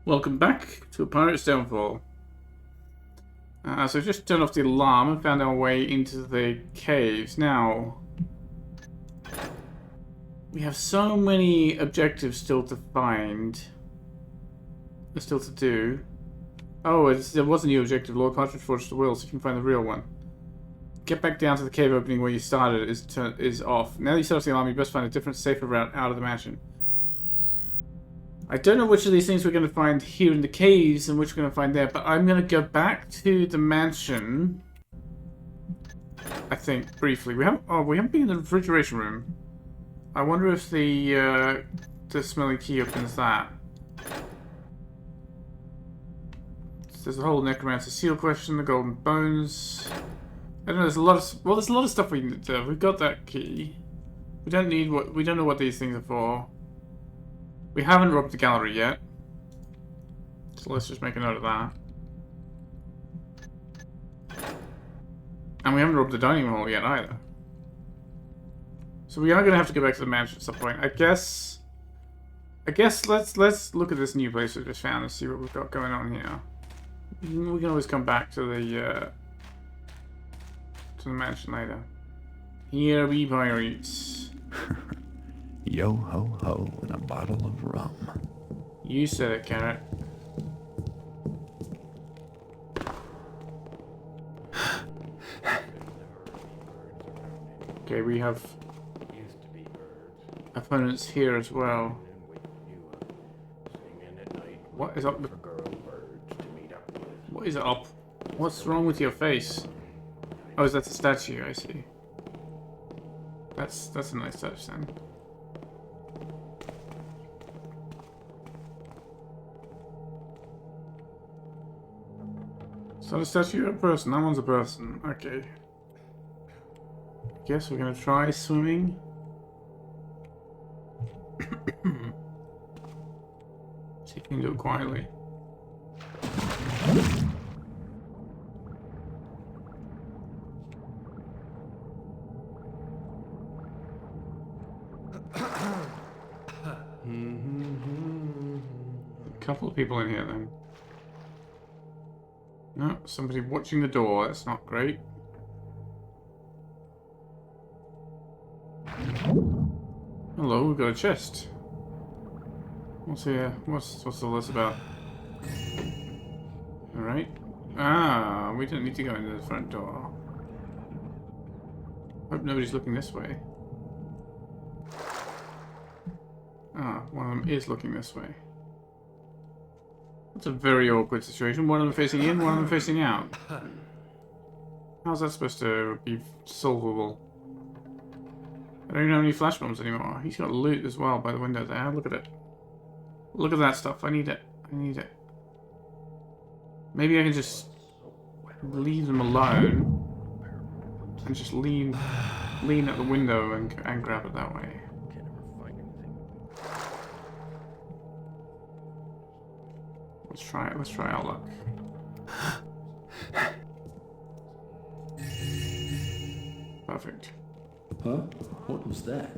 Welcome back to A Pirate's Downfall. So we've just turned off the alarm and found our way into the caves. Now, we have so many objectives still to find. Still to do. Oh, there was a new objective. Lord Partridge forged the will, so you can find the real one. Get back down to the cave opening where you started is off. Now that you set off the alarm, you best find a different, safer route out of the mansion. I don't know which of these things we're going to find here in the caves and which we're going to find there, but I'm going to go back to the mansion. I think briefly. We haven't been in the refrigeration room. I wonder if the smelly key opens that. There's a whole necromancer seal question, the golden bones. I don't know. There's a lot of stuff we need to do. We've got that key. We don't know what these things are for. We haven't robbed the gallery yet, so let's just make a note of that. And we haven't robbed the dining hall yet either. So we are going to have to go back to the mansion at some point. I guess let's look at this new place we just found and see what we've got going on here. We can always come back to the mansion later. Here we pirates. Yo ho ho and a bottle of rum. You said it, Carrot. Okay, we have opponents here as well. What is up? What is up? What's wrong with your face? Oh, is that the statue? I see. That's a nice touch then. Is that a statue or a person? That one's a person. Okay. Guess we're gonna try swimming. See if we can do it quietly. A couple of people in here then. No, somebody watching the door. That's not great. Hello, we've got a chest. What's here? What's all this about? Alright. Ah, we don't need to go into the front door. Hope nobody's looking this way. Ah, one of them is looking this way. That's a very awkward situation. One of them facing in, one of them facing out. How's that supposed to be solvable? I don't even have any flash bombs anymore. He's got loot as well by the window there. Look at it. Look at that stuff. I need it. I need it. Maybe I can just leave them alone and just lean out the window and grab it that way. Let's try it. Let's try our luck. Perfect. Huh? What was that?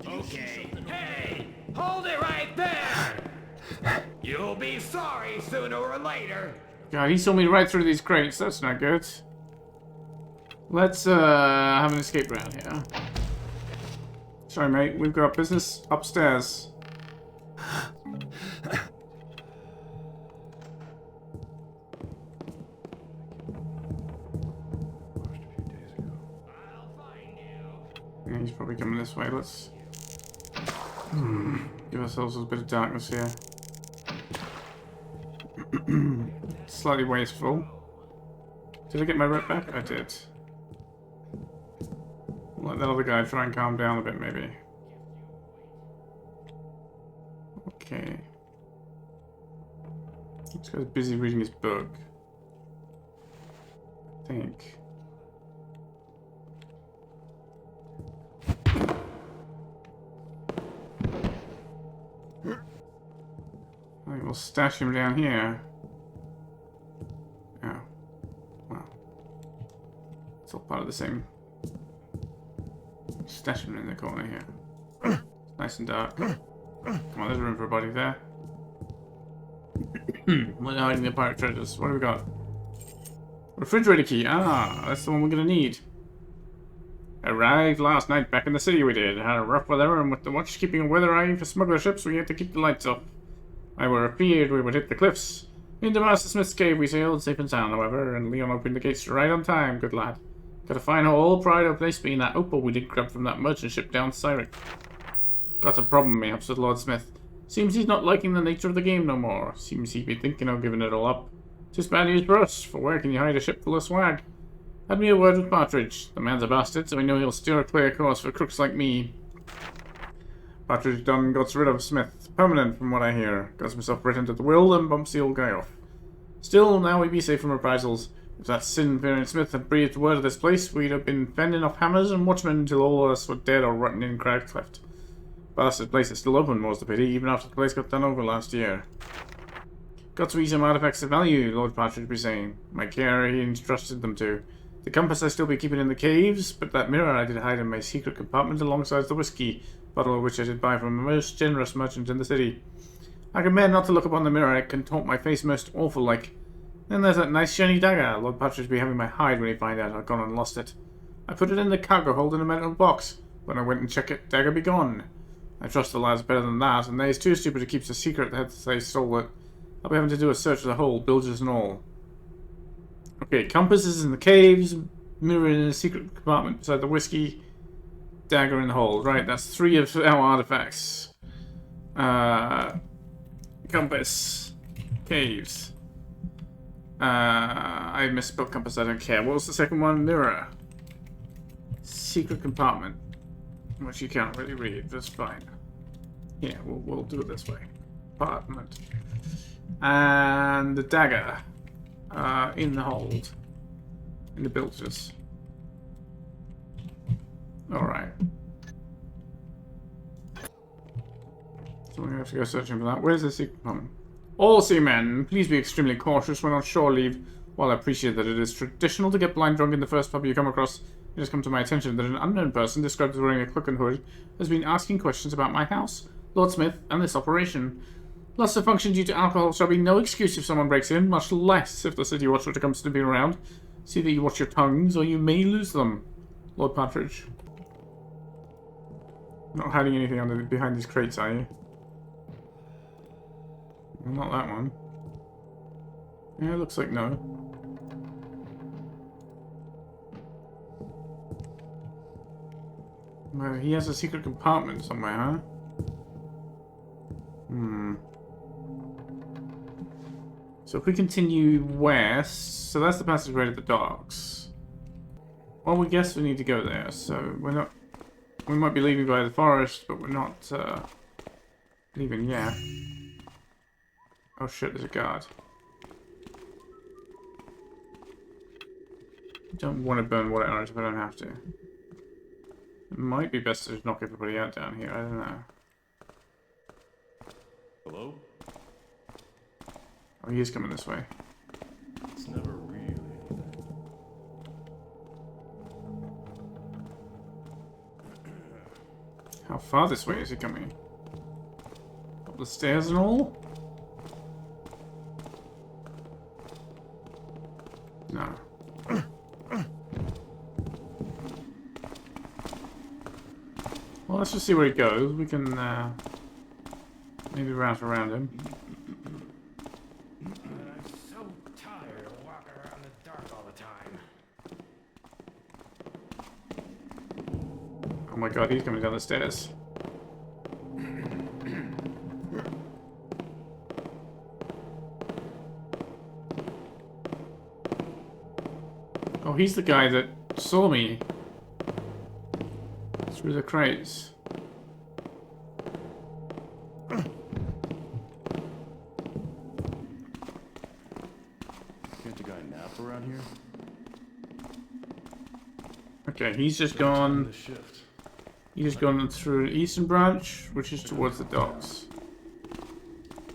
Okay. Hey! Hold it right there! You'll be sorry sooner or later. God, he saw me right through these crates. That's not good. Let's have an escape round here. Sorry, mate. We've got business upstairs. Yeah, he's probably coming this way. Let's give ourselves a bit of darkness here. Slightly wasteful. Did I get my rep back? I did. Let that other guy try and calm down a bit, maybe. Okay. This guy's busy reading his book. I think. I think we'll stash him down here. Oh. Wow. It's all part of the same. Stash him in the corner here. Nice and dark. Come on, there's room for a body there. We're hiding the pirate treasures. What do we got? Refrigerator key. Ah, that's the one we're gonna need. Arrived last night back in the city we did. Had a rough weather, and with the watch keeping a weather eye for smuggler ships, we had to keep the lights off. I were feared we would hit the cliffs. Into Master Smith's cave we sailed, safe and sound, however, and Leon opened the gates right on time, good lad. Got a fine old pride of place being that opal we did grab from that merchant ship down Cyric. Got a problem, mayhap, said Lord Smith. Seems he's not liking the nature of the game no more. Seems he'd be thinking of giving it all up. Just bad news for us, for where can you hide a ship full of swag? Had me a word with Partridge. The man's a bastard, so I know he'll steer a clear course for crooks like me. Partridge done got rid of Smith. Permanent, from what I hear. Got himself written to the will and bumps the old guy off. Still, now we'd be safe from reprisals. If that sin-fearing Smith had breathed word of this place, we'd have been fending off hammers and watchmen until all of us were dead or rotting in crowd cleft. Bastard place is still open, more's the pity, even after the place got done over last year. Got to be some artifacts of value, Lord Partridge be saying. My care he entrusted them to. The compass I still be keeping in the caves, but that mirror I did hide in my secret compartment alongside the whiskey, bottle of which I did buy from a most generous merchant in the city. I can bear not to look upon the mirror, it can taunt my face most awful like. Then there's that nice shiny dagger. Lord Partridge be having my hide when he find out I've gone and lost it. I put it in the cargo hold in a metal box. When I went and checked it, dagger be gone. I trust the lads better than that, and they's too stupid to keep a secret that they stole it. I'll be having to do a search of the whole, bilges and all. Okay, compass is in the caves, mirror in a secret compartment beside the whiskey, dagger in the hold. Right, that's 3 of our artifacts. Compass. Caves. I misspelled compass, I don't care. What was the second one? Mirror. Secret compartment. Which you can't really read, that's fine. Yeah, we'll do it this way. Compartment. And the dagger. In the hold. In the bilges. Alright. So we're gonna have to go searching for that. Where's the secret compartment? All seamen, please be extremely cautious when on shore leave. While I appreciate that it is traditional to get blind drunk in the first pub you come across, it has come to my attention that an unknown person, described as wearing a cloak and hood, has been asking questions about my house, Lord Smith, and this operation. Loss of function due to alcohol shall be no excuse if someone breaks in, much less if the city watcher comes sniffing around. See that you watch your tongues, or you may lose them. Lord Partridge. Not hiding anything behind these crates, are you? Well, not that one. Yeah, it looks like no. Well, he has a secret compartment somewhere, huh? So if we continue west, so that's the passageway to the docks. Well, we guess we need to go there, so we're not... We might be leaving by the forest, but we're not, leaving yet. Oh shit, there's a guard. Don't want to burn water on it if I don't have to. It might be best to just knock everybody out down here, I don't know. Hello? Oh, he is coming this way. It's never really anything. How far this way is he coming? Up the stairs and all? No. Well, let's just see where he goes. We can, maybe route around him. I'm so tired of walking around in the dark all the time. Oh my god, he's coming down the stairs. Oh, he's the guy that saw me through the crates. Can't the guy nap around here? Okay, he's just gone. The shift. He's just gone through the eastern branch, which is towards the docks.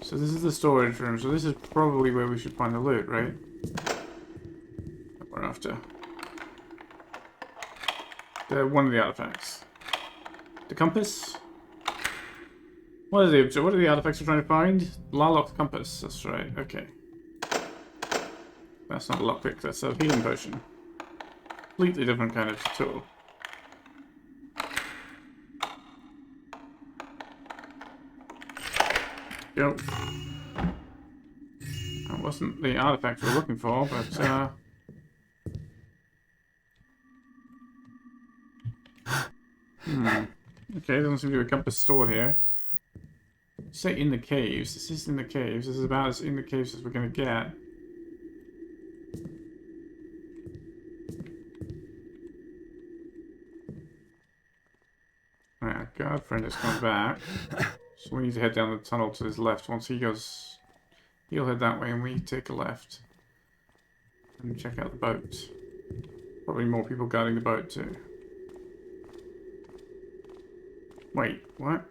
So this is the storage room. So this is probably where we should find the loot, right? That we're after. One of the artifacts. The compass. What are the artifacts we're trying to find? Larlock's compass. That's right. Okay. That's not a lockpick. That's a healing potion. Completely different kind of tool. Go. That wasn't the artifact we were looking for, but Okay, doesn't seem to be a compass stored here. Say in the caves. This is in the caves. This is about as in the caves as we're gonna get. Alright, our guard friend has come back. So we need to head down the tunnel to his left. Once he goes, he'll head that way and we take a left. And check out the boat. Probably more people guarding the boat too. Wait, what?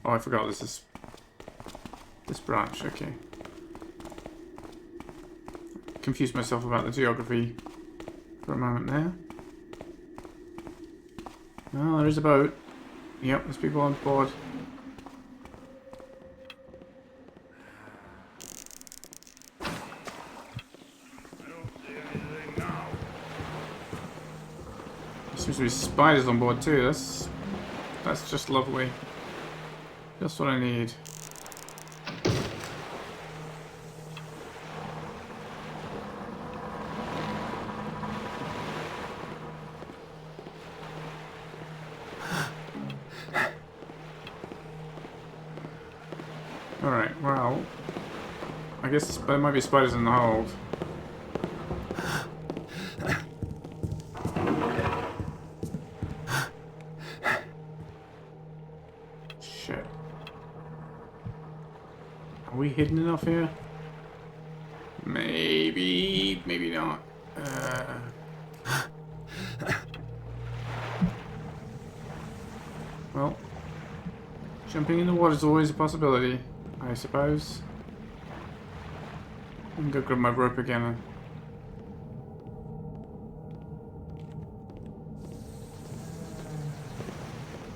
Oh, I forgot this is this branch, okay. Confused myself about the geography for a moment there. Oh, there is a boat. Yep, there's people on board. There seems to be spiders on board too. That's just lovely. Just what I need. Alright, well, I guess there might be spiders in the hold. Shit. Are we hidden enough here? Maybe, maybe not. Well, jumping in the water is always a possibility, I suppose. I can go grab my rope again.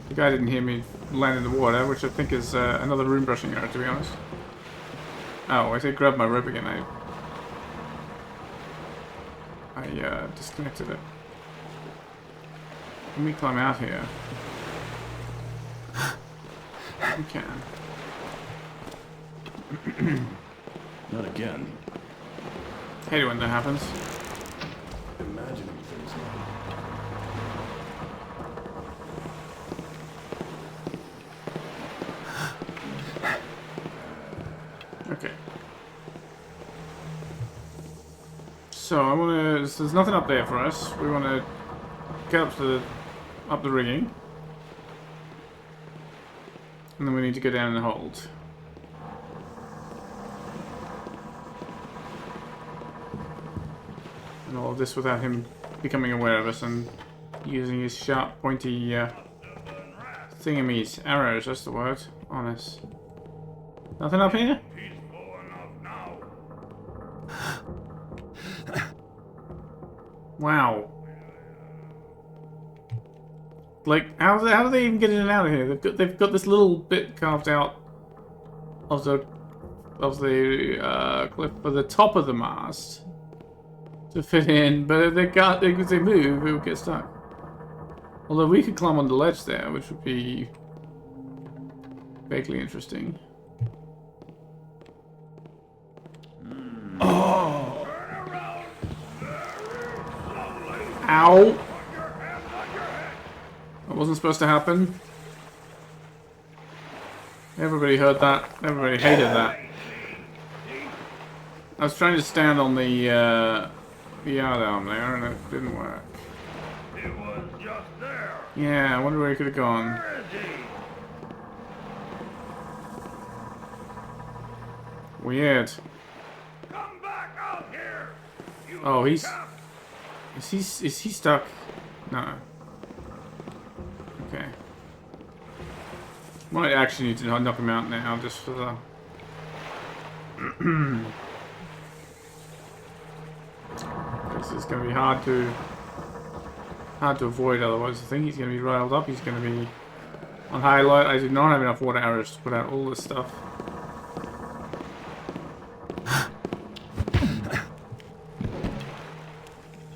The guy didn't hear me land in the water, which I think is another rune brushing error, to be honest. Oh, I said grab my rope again. I disconnected it. Can we climb out here? We can. Not again. Hate it when that happens. Imagining things now. Okay. So I want to. So there's nothing up there for us. We want to get up the rigging, and then we need to go down and hold. And all of this without him becoming aware of us and using his sharp, pointy thingamies, arrows. That's the word. On us. Nothing up here? Wow. Like, how do they even get in and out of here? They've got this little bit carved out of the cliff for the top of the mast to fit in, but if they move, it would get stuck. Although we could climb on the ledge there, which would be vaguely interesting. Oh! Ow! That wasn't supposed to happen. Everybody heard that. Everybody hated that. I was trying to stand on the yard arm there, and it didn't work. It was just there. Yeah, I wonder where he could have gone. Where is he? Weird. Come back out here. You Oh, he's... chap. Is he stuck? No. Okay. Might actually need to knock him out now, just for the... This is going to be hard to avoid otherwise. I think he's going to be riled up. He's going to be On highlight, I do not have enough water arrows to put out all this stuff.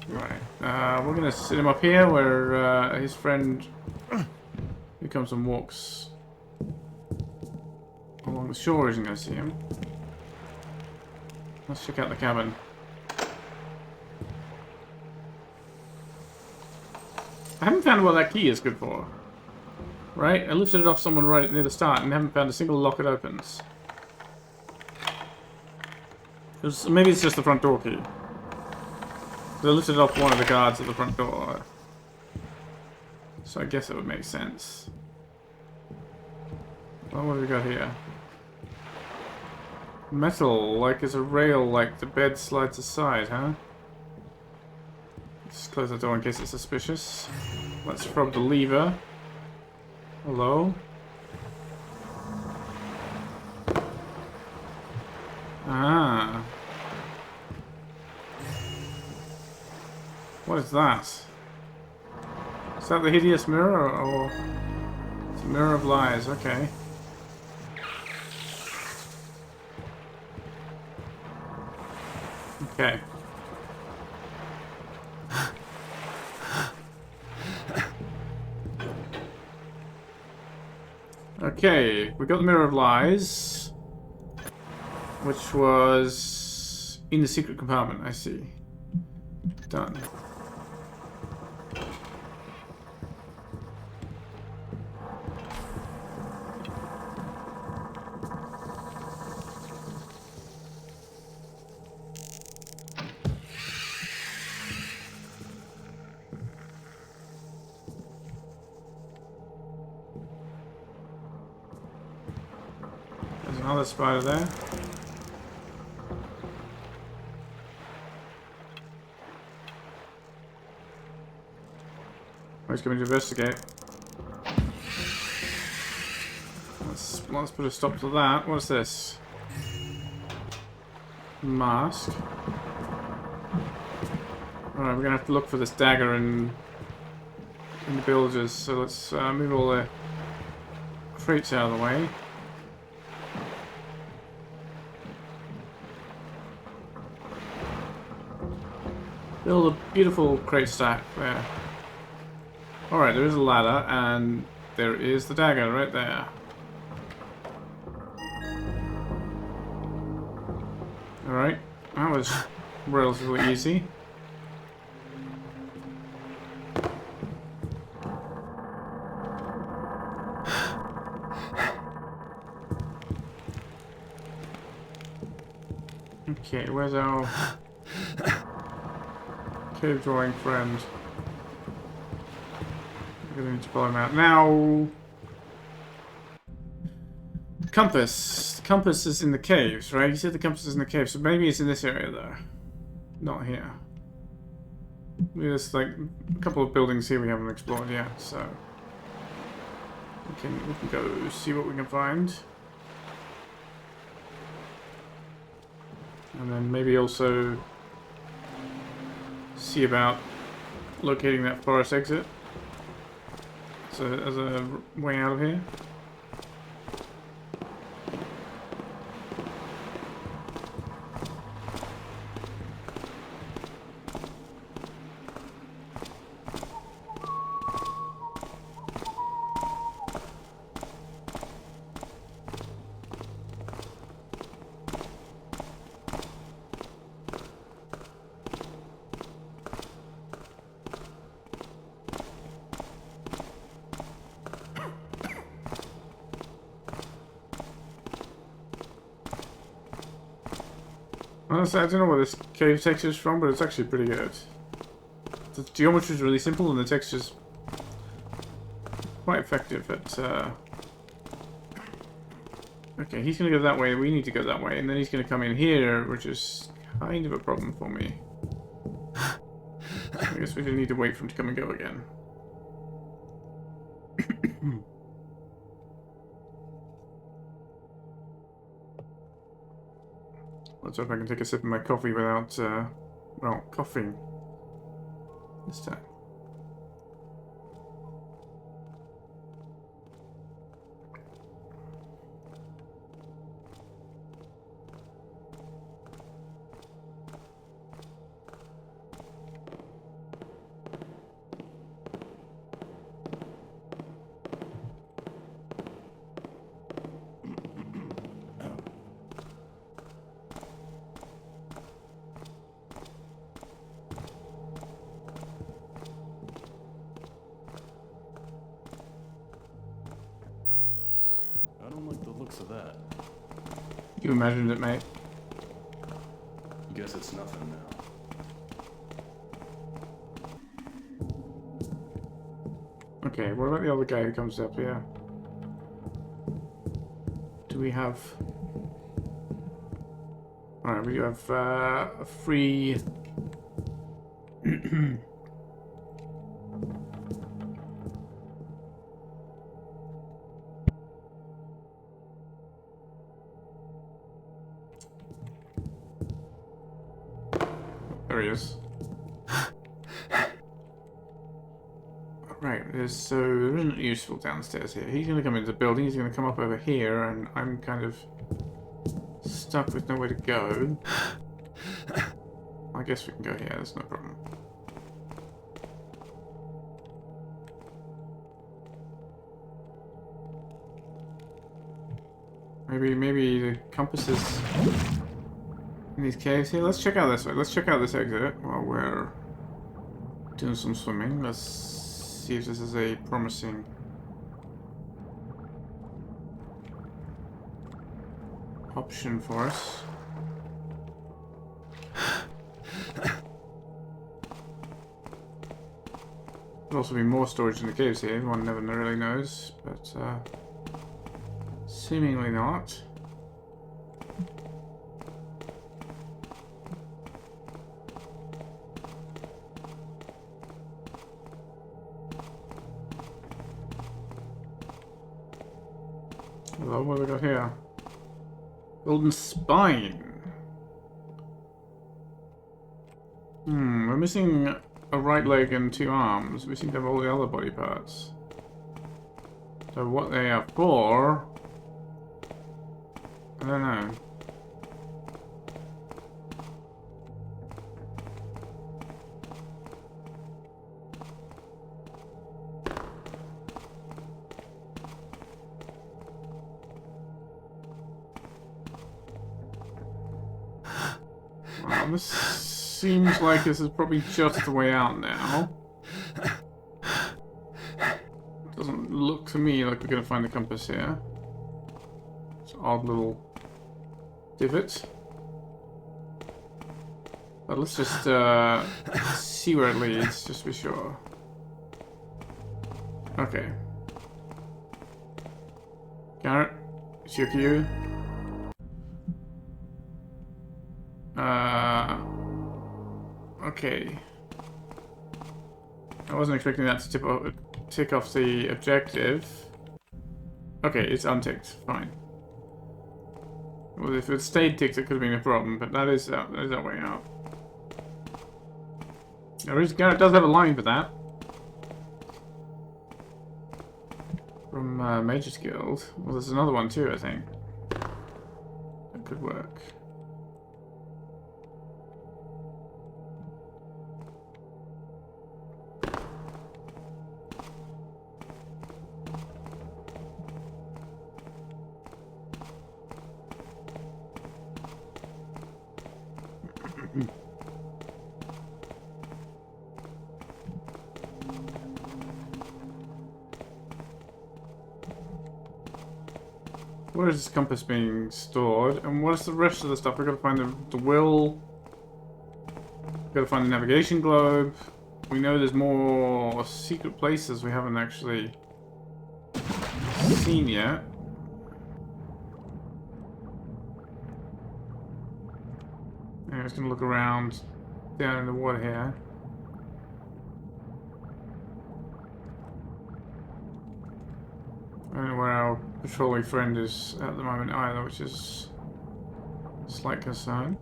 Right, we're gonna sit him up here where his friend who comes and walks along the shore isn't gonna see him. Let's check out the cabin. I haven't found what that key is good for. Right? I lifted it off someone right near the start and haven't found a single lock it opens. Maybe it's just the front door key. I lifted it off one of the guards at the front door. So I guess it would make sense. Well, what have we got here? Metal, like it's a rail, like the bed slides aside, huh? Let's close the door in case it's suspicious. Let's probe the lever. Hello? Ah. What is that? Is that the hideous mirror, or... It's a mirror of lies, okay. Okay. Okay, we got the Mirror of Lies, which was in the secret compartment, I see. Done. There's another spider there. He's going to investigate. Let's put a stop to that. What's this? Mask. Alright, we're going to have to look for this dagger in the villages. So let's move all the crates out of the way. Build a beautiful crate stack there. Alright, there is a ladder, and there is the dagger right there. Alright, that was relatively easy. Okay, where's our cave drawing friend? We're going to follow him out. Now... Compass. The compass is in the caves, right? You said the compass is in the caves, so maybe it's in this area, though. Not here. There's, like, a couple of buildings here we haven't explored yet, so... We can go see what we can find. And then maybe also... see about locating that forest exit. So, as a way out of here. Honestly, I don't know where this cave texture is from, but it's actually pretty good. The geometry is really simple, and the texture's quite effective at... Okay, he's going to go that way, we need to go that way, and then he's going to come in here, which is kind of a problem for me. I guess we do need to wait for him to come and go again. Let's hope I can take a sip of my coffee without, well, coughing this time. I don't like the looks of that. You imagined it, mate. Guess it's nothing now. Okay, what about the other guy who comes up here? Do we have... Alright, we have a free... There he is. Right, so there isn't useful downstairs here. He's going to come into the building, he's going to come up over here, and I'm kind of stuck with nowhere to go. I guess we can go here, that's no problem. Maybe the compass is in these caves here. Let's check out this way. Let's check out this exit while we're doing some swimming. Let's see if this is a promising option for us. There'll also be more storage in the caves here. One never really knows, but seemingly not. Hello, what do we got here? Golden spine. We're missing a right leg and 2 arms. We seem to have all the other body parts. So what they are for, I don't know. Well, this seems like this is probably just the way out now. Doesn't look to me like we're going to find the compass here. It's an odd little divot. But let's just see where it leads, just to be sure. Okay. Garrett, it's your cue. Okay. I wasn't expecting that to tick off the objective. Okay, it's unticked. Fine. Well, if it stayed ticked, it could have been a problem, but that is that way out. Garrett does have a line for that. From Mage's Guild. Well, there's another one too, I think. That could work. Where is this compass being stored? And what is the rest of the stuff? We've got to find the will. We've got to find the navigation globe. We know there's more secret places we haven't actually seen yet. I'm just going to look around down in the water here. I don't know where our patrolling friend is at the moment either, which is a slight concern.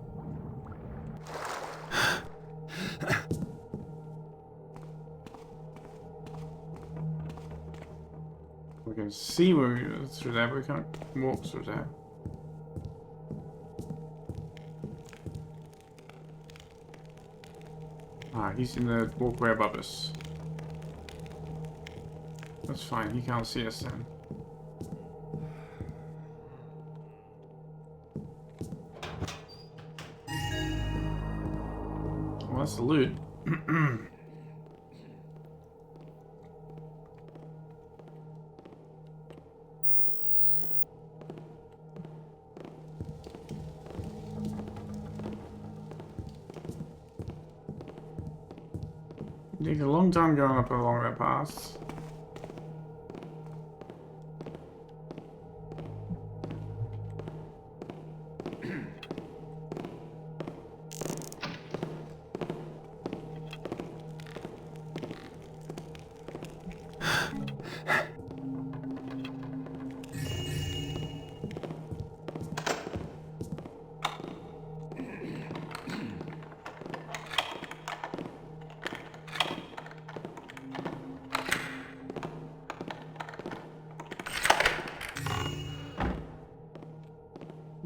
We can see through there, but we can't walk through there. Ah, he's in the walkway above us. That's fine, he can't see us then. Well, that's the loot. It takes a long time going up along that path.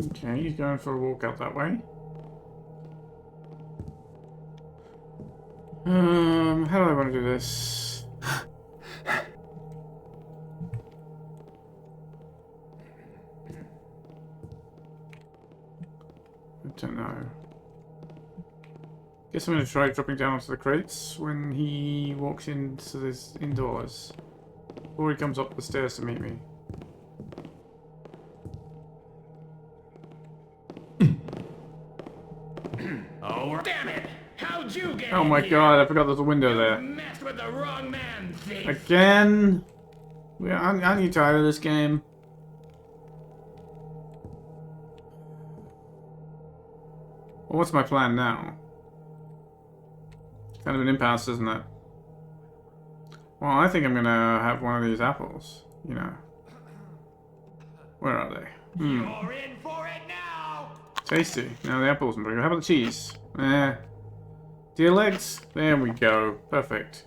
Okay, he's going for a walk out that way. How do I want to do this? I don't know. Guess I'm going to try dropping down onto the crates when he walks into this indoors. Or he comes up the stairs to meet me. Oh, damn it! How'd you get Oh in my here? god, I forgot there's a window You there. messed with the wrong man, thief. Again? Aren't you tired of this game? Well, what's my plan now? Kind of an impasse, isn't it? Well, I think I'm gonna have one of these apples, you know. Where are they? You're in for it now. Tasty. Now the apples and burger. How about the cheese? Deer legs? There we go. Perfect.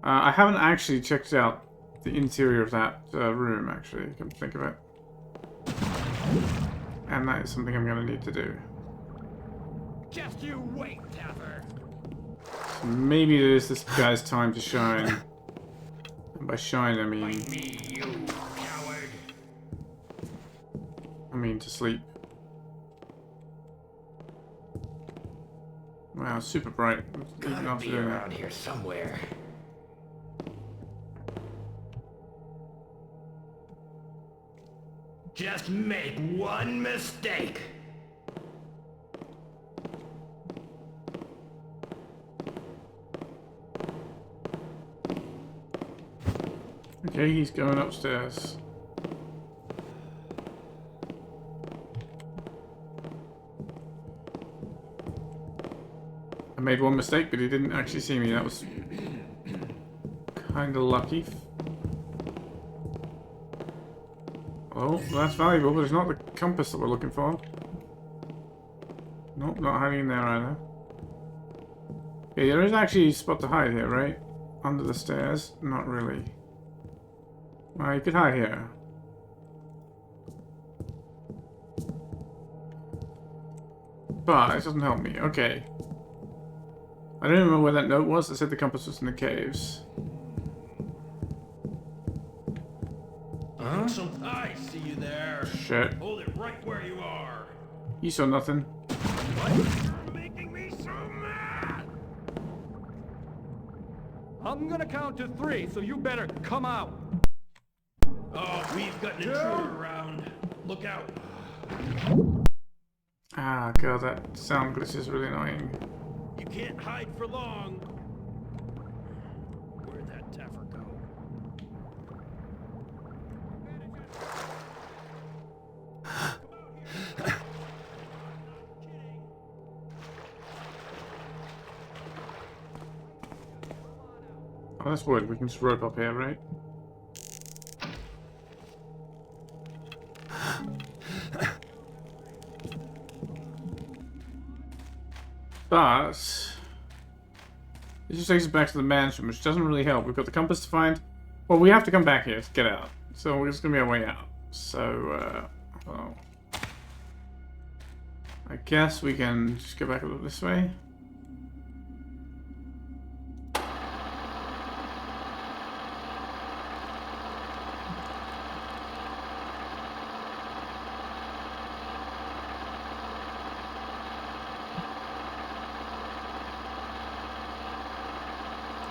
I haven't actually checked out the interior of that room, actually, come to think of it. And that is something I'm going to need to do. Just you wait, Taffer. So maybe it is this guy's time to shine. And by shine, I mean Me, you coward. to sleep. Wow, super bright. Even Gotta after be doing around that. here somewhere. Just make one mistake. Okay, he's going upstairs. I made one mistake, but he didn't actually see me. That was kind of lucky. Oh, that's valuable, but it's not the compass that we're looking for. Nope, not hiding in there either. Okay, there is actually a spot to hide here, right? Under the stairs? Not really. Well, you could hide here. But it doesn't help me. Okay. I don't remember where that note was. It said the compass was in the caves. Huh? I see you there. Shit. Hold it right where you are. You saw nothing. You're making me so mad. I'm gonna count to 3, so you better come out. Oh, we've got an intruder around. Look out. Ah, god, that sound glitch is really annoying. You can't hide for long. Where'd that Taffer go? Oh, that's wood. We can just rope up here, right? But it just takes us back to the mansion, which doesn't really help. We've got the compass to find. Well, we have to come back here to get out. So it's going to be our way out. So, well, I guess we can just go back a little this way.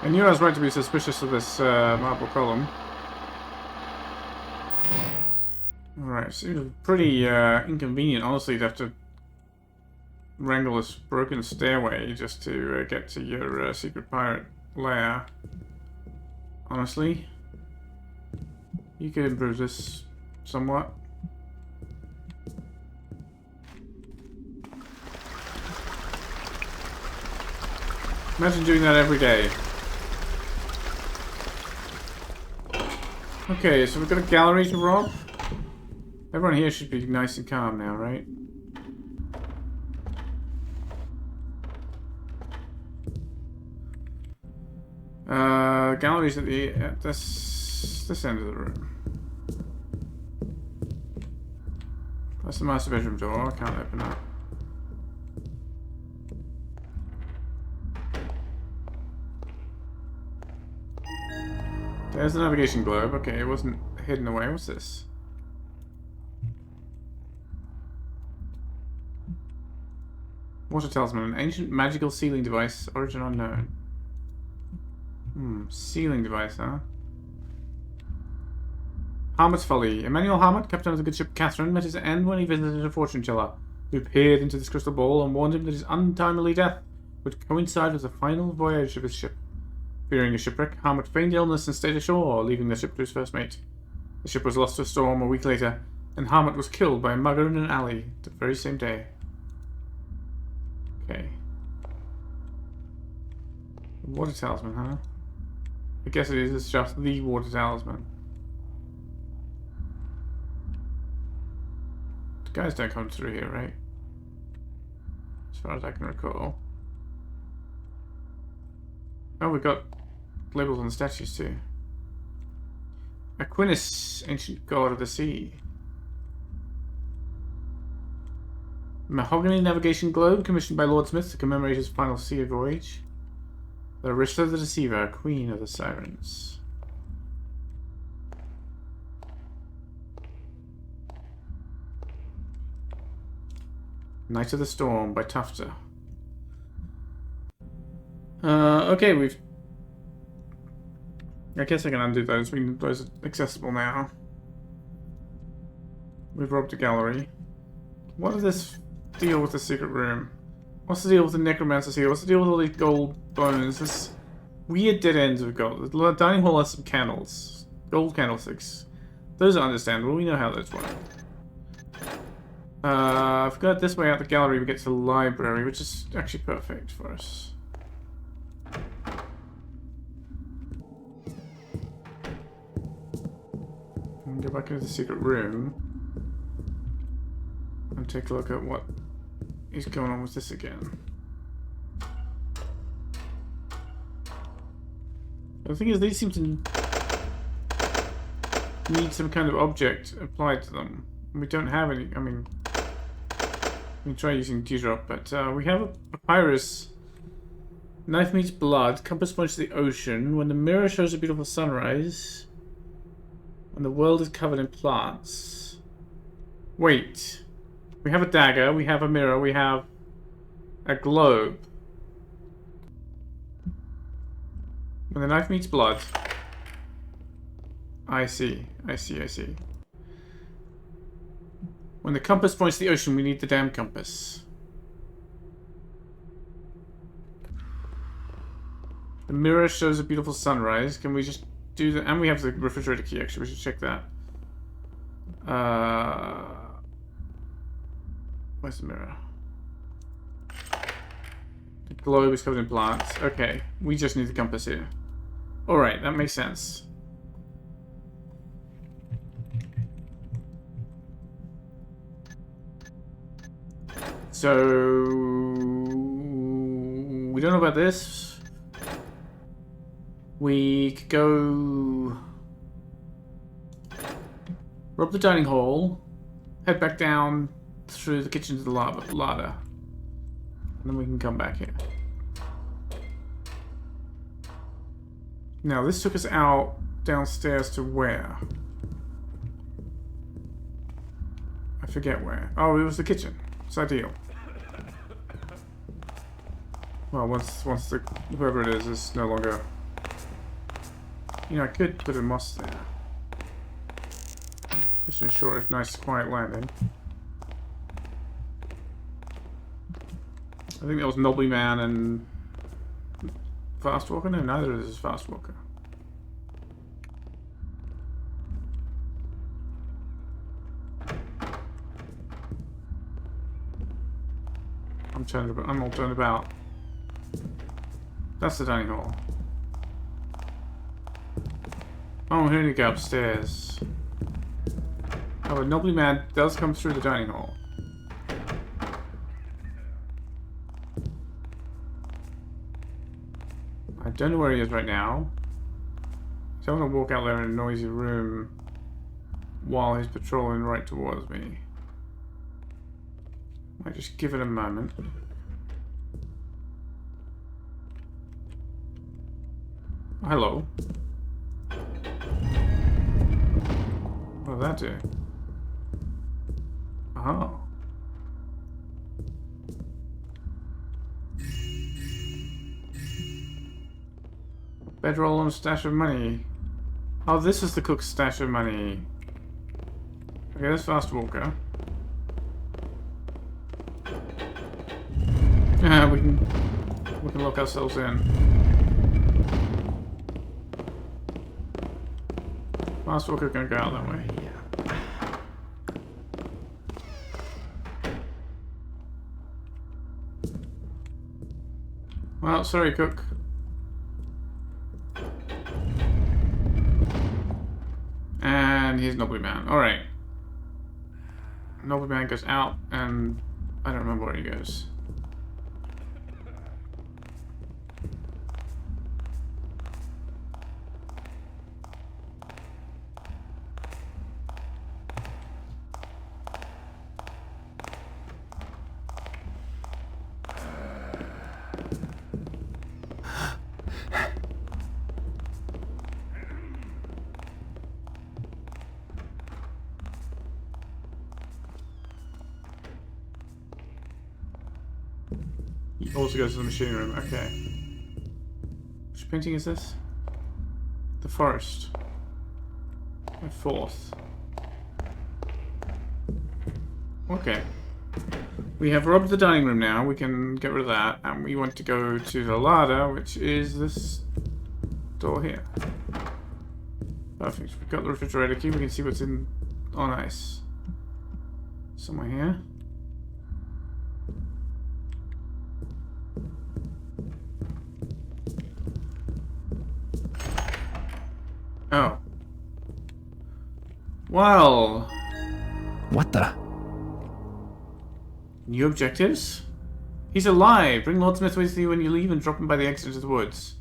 I knew I was right to be suspicious of this marble column. Alright, seems pretty inconvenient, honestly, to have to wrangle this broken stairway just to get to your secret pirate lair. Honestly, you could improve this somewhat. Imagine doing that every day. Okay, so we've got a gallery to rob. Everyone here should be nice and calm now, right? Gallery's at this end of the room. That's the master bedroom door. I can't open that. There's the navigation globe. Okay, it wasn't hidden away. What's this? Water talisman. An ancient magical sealing device. Origin unknown. Sealing device, huh? Harmut's Folly. Emmanuel Harmut, captain of the good ship Catherine, met his end when he visited a fortune teller, who peered into this crystal ball and warned him that his untimely death would coincide with the final voyage of his ship. Fearing a shipwreck, Harmut feigned illness and stayed ashore, leaving the ship to his first mate. The ship was lost to a storm a week later, and Harmut was killed by a mugger in an alley the very same day. Okay. Water talisman, huh? I guess it is. It's just the water talisman. The guys don't come through here, right? As far as I can recall. Oh, we've got labels on the statues too. Aquinas, ancient god of the sea. Mahogany navigation globe commissioned by Lord Smith to commemorate his final sea voyage. Larissa the Deceiver, Queen of the Sirens. Night of the Storm by Tufter. Okay, I guess I can undo those. Those are accessible now. We've robbed a gallery. What is this deal with the secret room? What's the deal with the necromancers here? What's the deal with all these gold bones? This weird dead ends we've got. The dining hall has some candles. Gold candlesticks. Those are understandable. We know how those work. If we go this way out the gallery, we get to the library, which is actually perfect for us. And go back into the secret room and take a look at what is going on with this again. The thing is, these seem to need some kind of object applied to them. We don't have any. I mean, we can try using Dewdrop, but we have a papyrus. Knife meets blood. Compass points to the ocean. When the mirror shows a beautiful sunrise. When the world is covered in plants. Wait. We have a dagger. We have a mirror. We have a globe. When the knife meets blood. I see. I see. I see. When the compass points to the ocean, we need the damn compass. The mirror shows a beautiful sunrise. Can we just do that? And we have the refrigerator key, actually. We should check that. Where's the mirror? The globe is covered in plants. Okay, we just need the compass here. Alright, that makes sense. So we don't know about this. We could go rob the dining hall, head back down through the kitchen to the larder, and then we can come back here. Now this took us out downstairs to where? I forget where. Oh, it was the kitchen. It's ideal. Well, once the whoever it is no longer. You know, I could put a moss there. Just to ensure a nice quiet landing. I think that was Nobly Man and Fast Walker. No, neither of this is Fast Walker. I'm all turned about. That's the dining hall. Oh, here we go upstairs. Oh, a Nobly Man does come through the dining hall. I don't know where he is right now. So I'm gonna walk out there in a noisy room while he's patrolling right towards me. Might just give it a moment. Oh, hello. What did that do? Oh. Bedroll and a stash of money. Oh, this is the cook's stash of money. Okay, there's Fast Walker. Yeah, we can lock ourselves in. Fast Walker gonna go out that way. Well, sorry, cook. And here's Nobly Man. Alright. Nobly Man goes out, and I don't remember where he goes. He also goes to the machine room. Okay. Which painting is this? The forest. My fourth. Okay. We have robbed the dining room now. We can get rid of that. And we want to go to the larder, which is this door here. Perfect. We've got the refrigerator key. We can see what's in on ice. Somewhere here. Oh. Well. What the? New objectives? He's alive. Bring Lord Smith with you when you leave and drop him by the exit into the woods.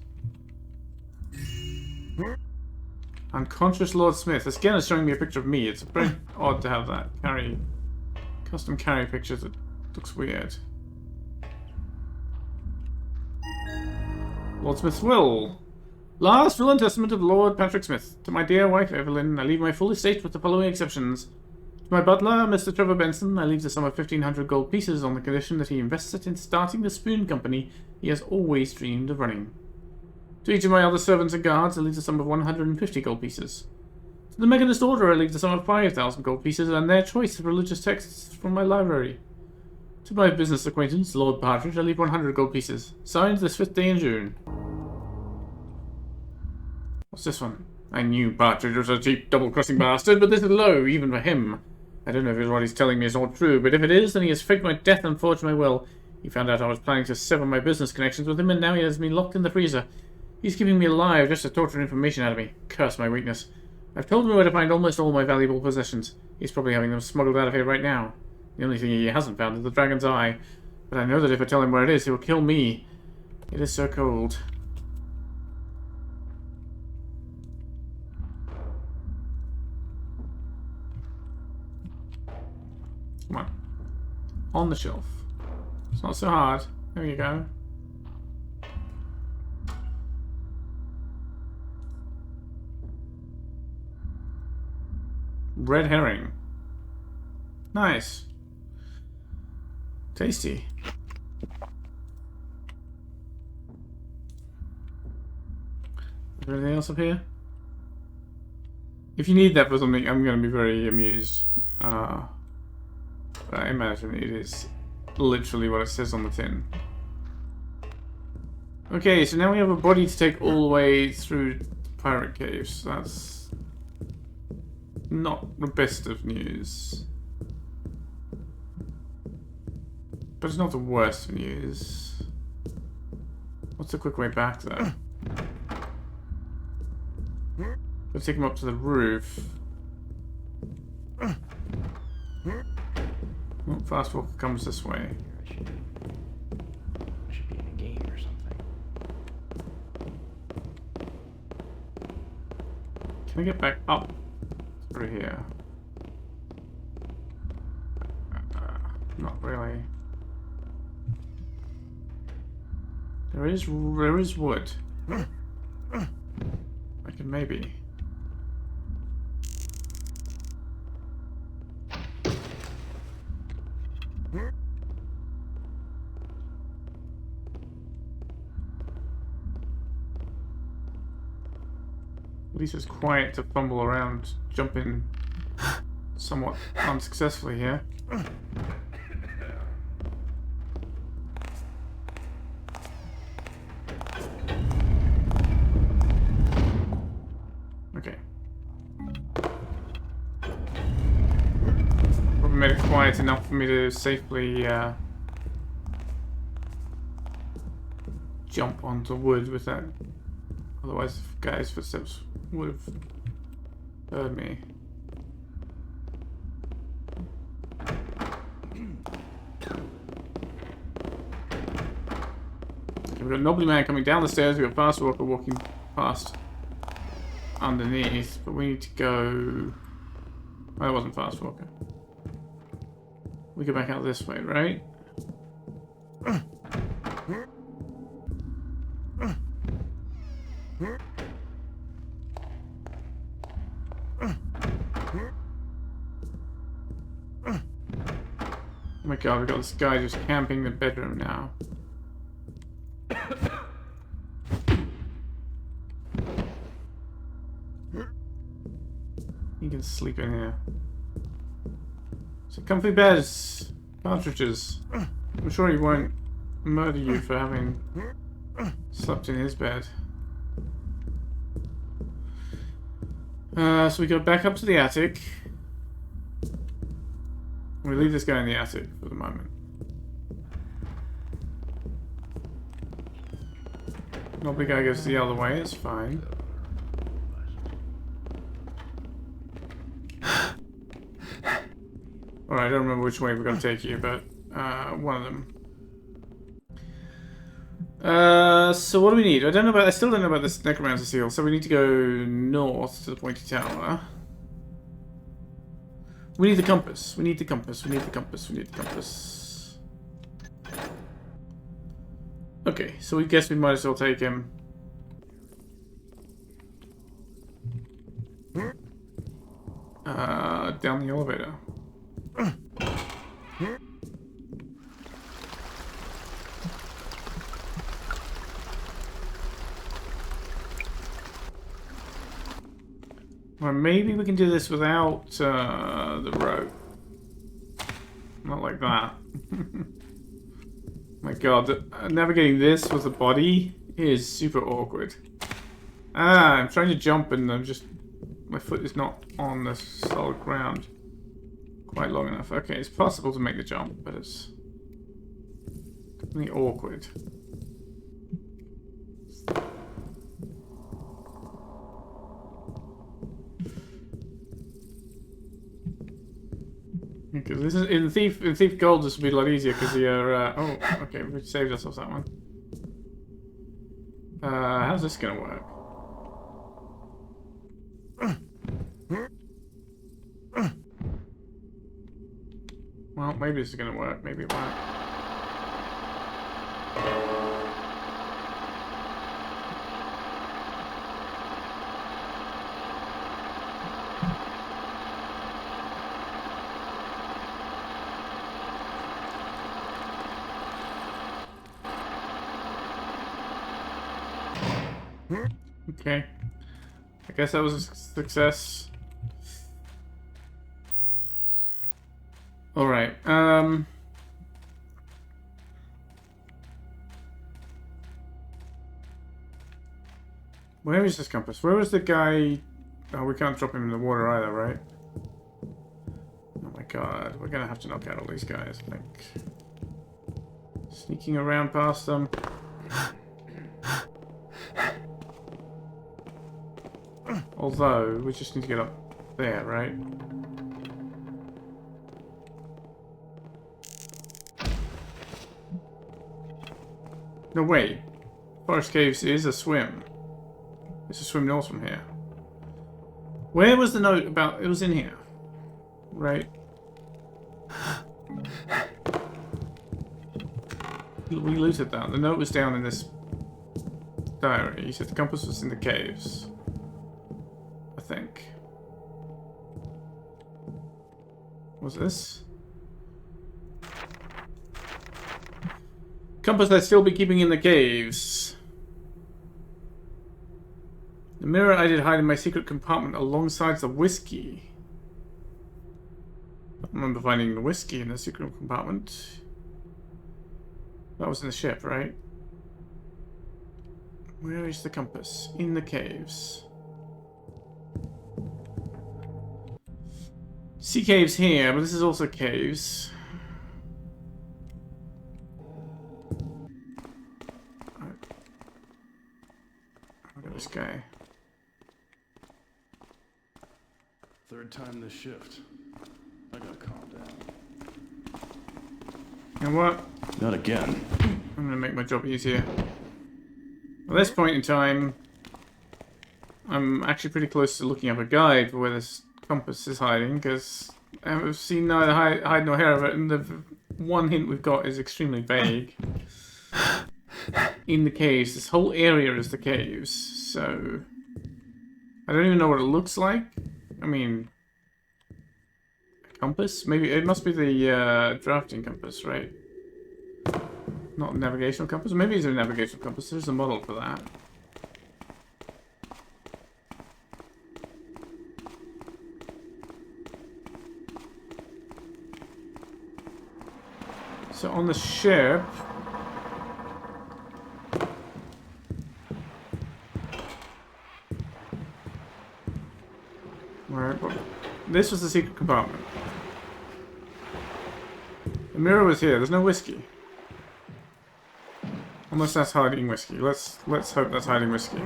Unconscious Lord Smith. This again is showing me a picture of me. It's very odd to have that custom carry picture that looks weird. Lord Smith's will. Last will and testament of Lord Patrick Smith. To my dear wife Evelyn, I leave my full estate with the following exceptions. To my butler, Mr. Trevor Benson, I leave the sum of 1,500 gold pieces on the condition that he invests it in starting the spoon company he has always dreamed of running. To each of my other servants and guards, I leave the sum of 150 gold pieces. To the Methodist Order, I leave the sum of 5,000 gold pieces and their choice of religious texts from my library. To my business acquaintance, Lord Partridge, I leave 100 gold pieces. Signed this 5th day in June. What's this one? I knew Partridge was a cheap, double-crossing bastard, but this is low, even for him. I don't know if what he's telling me is all true, but if it is, then he has faked my death and forged my will. He found out I was planning to sever my business connections with him, and now he has me locked in the freezer. He's keeping me alive just to torture information out of me. Curse my weakness. I've told him where to find almost all my valuable possessions. He's probably having them smuggled out of here right now. The only thing he hasn't found is the dragon's eye. But I know that if I tell him where it is, he will kill me. It is so cold. Come on. On the shelf. It's not so hard. There you go. Red herring. Nice. Tasty. Is there anything else up here? If you need that for something, I'm going to be very amused. But I imagine it is literally what it says on the tin. Okay, so now we have a body to take all the way through the pirate caves. That's not the best of news. But it's not the worst of news. What's the quick way back, though? Let's take him up to the roof. Oh, fast walker comes this way. I should be in a game or something. Can I get back up through here? Not really. There is wood. I can maybe. At least it's quiet to fumble around, jumping somewhat unsuccessfully here. Okay. Probably made it quiet enough for me to safely jump onto wood with that. Otherwise, the guy's footsteps would have heard me. Okay, we've got a Nobly Man coming down the stairs, we've got Fast Walker walking past underneath, but we need to go... Oh, that wasn't Fast Walker. We go back out this way, right? Oh my god, we've got this guy just camping the bedroom now. You can sleep in here. So comfy beds, cartridges. I'm sure he won't murder you for having slept in his bed. So we go back up to the attic. We leave this guy in the attic for the moment. Nobody guy goes the other way, it's fine. Alright, I don't remember which way we're going to take you, but one of them. So what do we need? I still don't know about this Necromancer seal, so we need to go north to the Pointy Tower. We need the compass. We need the compass. We need the compass. We need the compass. Okay, so we guess we might as well take him. Down the elevator. Or maybe we can do this without the rope. Not like that. My god, navigating this with a body is super awkward. I'm trying to jump and I'm just... My foot is not on the solid ground quite long enough. Okay, it's possible to make the jump, but it's definitely awkward. Because this is in Thief Gold. This would be a lot easier because you're. Oh, okay, we saved ourselves that one. How's this gonna work? Well, maybe this is gonna work. Maybe it won't. Okay. I guess that was a success. Alright, Where is this compass? Where was the guy? Oh, we can't drop him in the water either, right? Oh my god, we're gonna have to knock out all these guys, I think. Sneaking around past them. Although, we just need to get up there, right? No, wait. Forest Caves is a swim. It's a swim north from here. Where was the note about... It was in here. Right. We looted that. The note was down in this diary. He said the compass was in the caves. I think. What's this? Compass I'd still be keeping in the caves. The mirror I did hide in my secret compartment alongside the whiskey. I remember finding the whiskey in the secret compartment. That was in the ship, right? Where is the compass? In the caves. Sea caves here, but this is also caves. Look at this guy. Third time this shift. I gotta calm down. You know what? Not again. I'm gonna make my job easier. At this point in time, I'm actually pretty close to looking up a guide for where this compass is hiding, because I've seen neither hide nor hair of it, and the one hint we've got is extremely vague. In the caves. This whole area is the caves, so... I don't even know what it looks like. I mean... A compass? Maybe it must be the drafting compass, right? Not a navigational compass? Maybe it's a navigational compass. There's a model for that. So on the ship... This was the secret compartment. The mirror was here. There's no whiskey. Unless that's hiding whiskey. Let's hope that's hiding whiskey.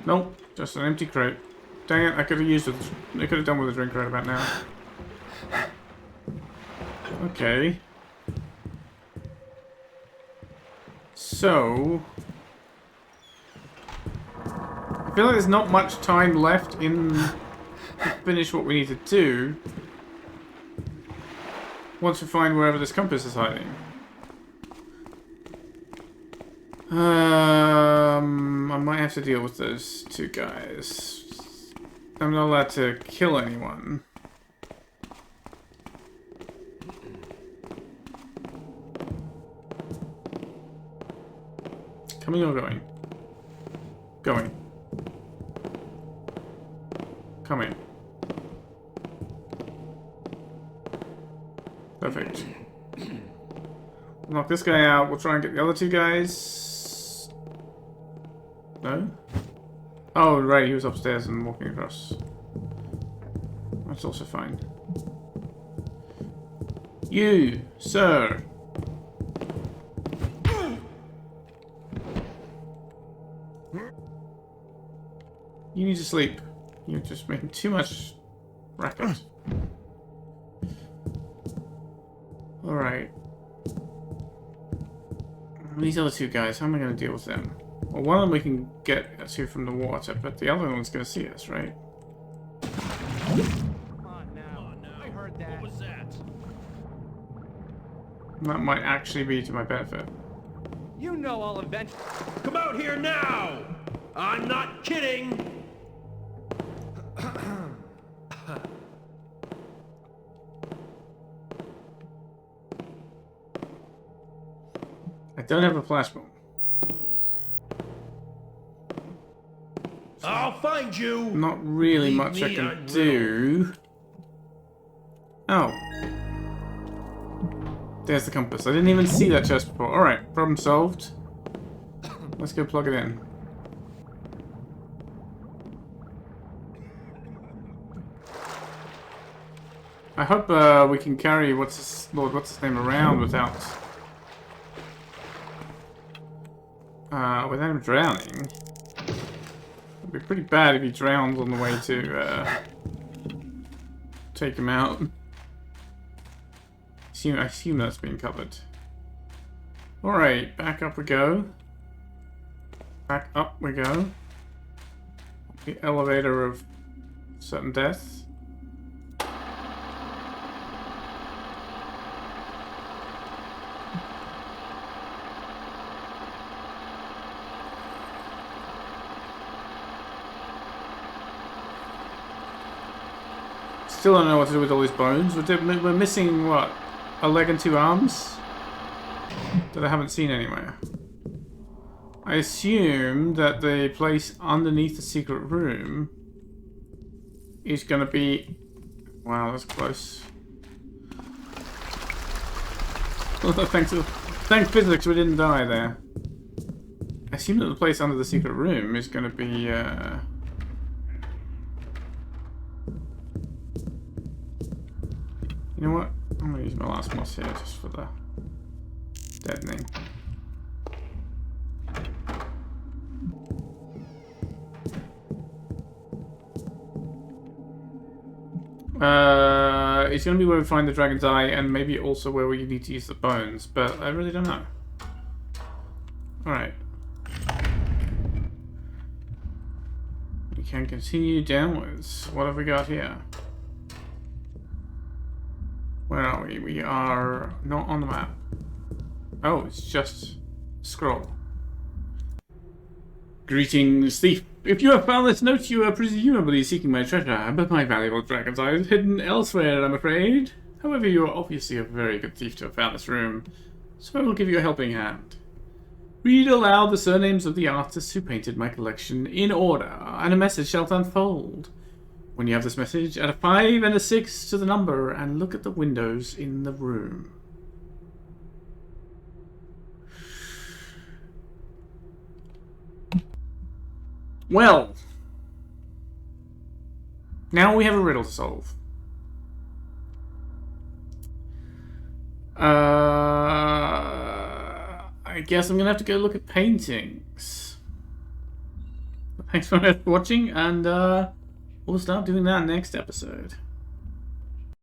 Nope, just an empty crate. Dang it! I could have used it. I could have done with a drink right about now. Okay. So, I feel like there's not much time left to finish what we need to do once we find wherever this compass is hiding. I might have to deal with those two guys. I'm not allowed to kill anyone. Coming or going? Going. Coming. Perfect. Knock this guy out. We'll try and get the other two guys. No? Oh, right. He was upstairs and walking across. That's also fine. You, sir. You need to sleep. You're just making too much racket. Alright. These other two guys, how am I going to deal with them? Well, one of them we can get to from the water, but the other one's going to see us, right? Come on now. I heard that. What was that? That might actually be to my benefit. You know I'll eventually... Come out here now! I'm not kidding! I don't have a flashbomb. I'll find you! Not really Leave much I me can alone. do. Oh. There's the compass. I didn't even see that chest before. Alright, problem solved. Let's go plug it in. I hope we can carry what's his name around without him drowning. It'd be pretty bad if he drowns on the way to take him out. I assume that's been covered. Alright, back up we go. Back up we go. The elevator of certain death. Still don't know what to do with all these bones. We're missing, what? A leg and 2 arms? That I haven't seen anywhere. I assume that the place underneath the secret room is going to be... Wow, that's close. Thanks physics, we didn't die there. I assume that the place under the secret room is going to be... You know what? I'm going to use my last moss here just for the deadening. It's going to be where we find the dragon's eye and maybe also where we need to use the bones, but I really don't know. Alright. We can continue downwards. What have we got here? Where are we? We are not on the map. Oh, it's just a scroll. Greetings, thief. If you have found this note, you are presumably seeking my treasure, but my valuable dragon's eye is hidden elsewhere, I'm afraid. However, you are obviously a very good thief to have found this room, so I will give you a helping hand. Read aloud the surnames of the artists who painted my collection in order, and a message shall unfold. When you have this message, add a 5 and a 6 to the number and look at the windows in the room. Well, now we have a riddle to solve. I guess I'm gonna have to go look at paintings. Thanks for watching, and we'll start doing that next episode.